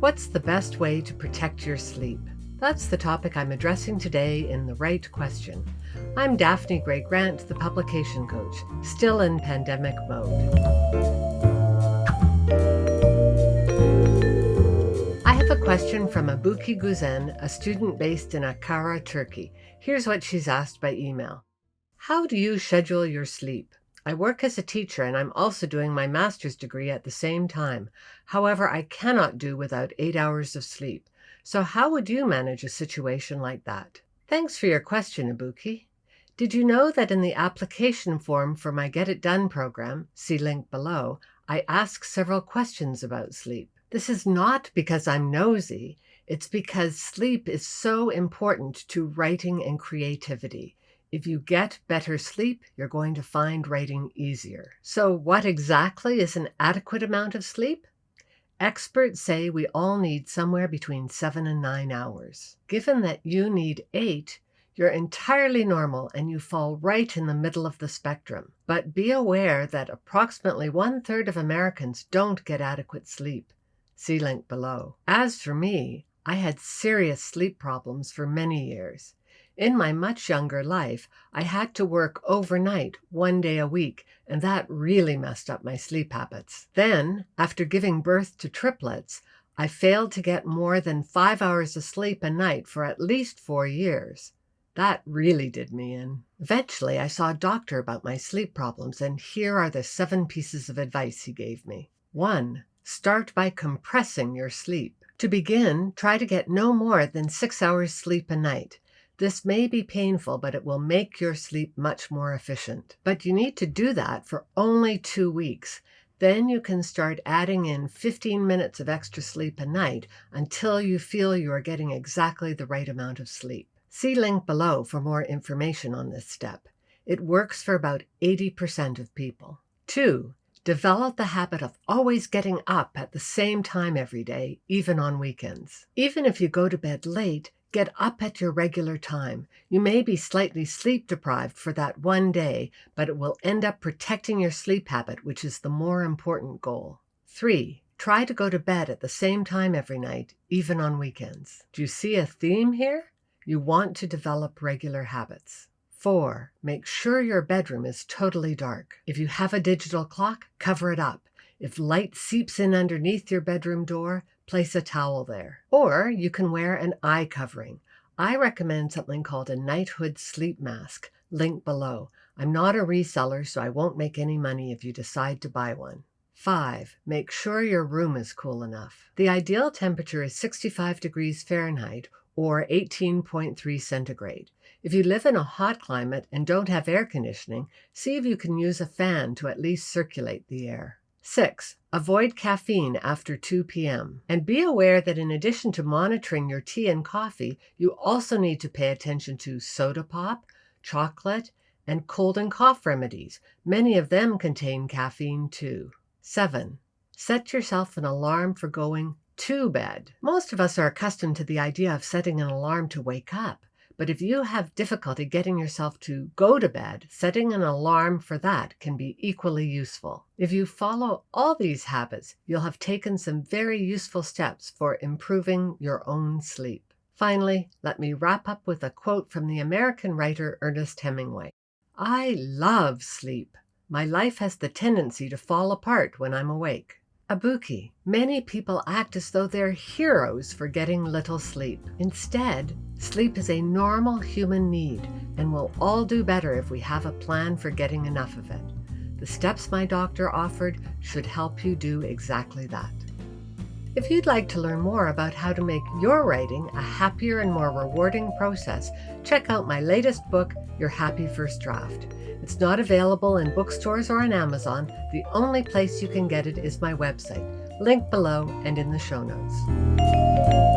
What's the best way to protect your sleep? That's the topic I'm addressing today in The Right Question. I'm Daphne Gray Grant, the publication coach, still in pandemic mode. I have a question from Abuki Guzen, a student based in Ankara, Turkey. Here's what she's asked by email. How do you schedule your sleep? I work as a teacher and I'm also doing my master's degree at the same time. However, I cannot do without 8 hours of sleep. So how would you manage a situation like that? Thanks for your question, Abuki. Did you know that in the application form for my Get It Done program, see link below, I ask several questions about sleep? This is not because I'm nosy. It's because sleep is so important to writing and creativity. If you get better sleep, you're going to find writing easier. So what exactly is an adequate amount of sleep? Experts say we all need somewhere between 7 and 9 hours. Given that you need 8, you're entirely normal and you fall right in the middle of the spectrum. But be aware that approximately 1/3 of Americans don't get adequate sleep. See link below. As for me, I had serious sleep problems for many years. In my much younger life, I had to work overnight 1 day a week, and that really messed up my sleep habits. Then, after giving birth to triplets, I failed to get more than 5 hours of sleep a night for at least 4 years. That really did me in. Eventually, I saw a doctor about my sleep problems, and here are the 7 pieces of advice he gave me. 1. Start by compressing your sleep. To begin, try to get no more than 6 hours sleep a night. This may be painful, but it will make your sleep much more efficient. But you need to do that for only 2 weeks. Then you can start adding in 15 minutes of extra sleep a night until you feel you are getting exactly the right amount of sleep. See link below for more information on this step. It works for about 80% of people. 2. Develop the habit of always getting up at the same time every day, even on weekends. Even if you go to bed late, get up at your regular time. You may be slightly sleep deprived for that one day, but it will end up protecting your sleep habit, which is the more important goal. 3. Try to go to bed at the same time every night, even on weekends. Do you see a theme here? You want to develop regular habits. 4. Make sure your bedroom is totally dark. If you have a digital clock, cover it up. If light seeps in underneath your bedroom door, place a towel there. Or you can wear an eye covering. I recommend something called a Nitehood sleep mask, link below. I'm not a reseller, so I won't make any money if you decide to buy one. 5. Make sure your room is cool enough. The ideal temperature is 65 degrees Fahrenheit or 18.3 centigrade. If you live in a hot climate and don't have air conditioning, see if you can use a fan to at least circulate the air. 6. Avoid caffeine after 2 p.m. And be aware that in addition to monitoring your tea and coffee, you also need to pay attention to soda pop, chocolate, and cold and cough remedies. Many of them contain caffeine too. 7. Set yourself an alarm for going to bed. Most of us are accustomed to the idea of setting an alarm to wake up. But if you have difficulty getting yourself to go to bed, setting an alarm for that can be equally useful. If you follow all these habits, you'll have taken some very useful steps for improving your own sleep. Finally, let me wrap up with a quote from the American writer Ernest Hemingway. I love sleep. My life has the tendency to fall apart when I'm awake. Abuki, many people act as though they're heroes for getting little sleep. Instead, sleep is a normal human need, and we'll all do better if we have a plan for getting enough of it. The steps my doctor offered should help you do exactly that. If you'd like to learn more about how to make your writing a happier and more rewarding process, check out my latest book, Your Happy First Draft. It's not available in bookstores or on Amazon. The only place you can get it is my website. Link below and in the show notes.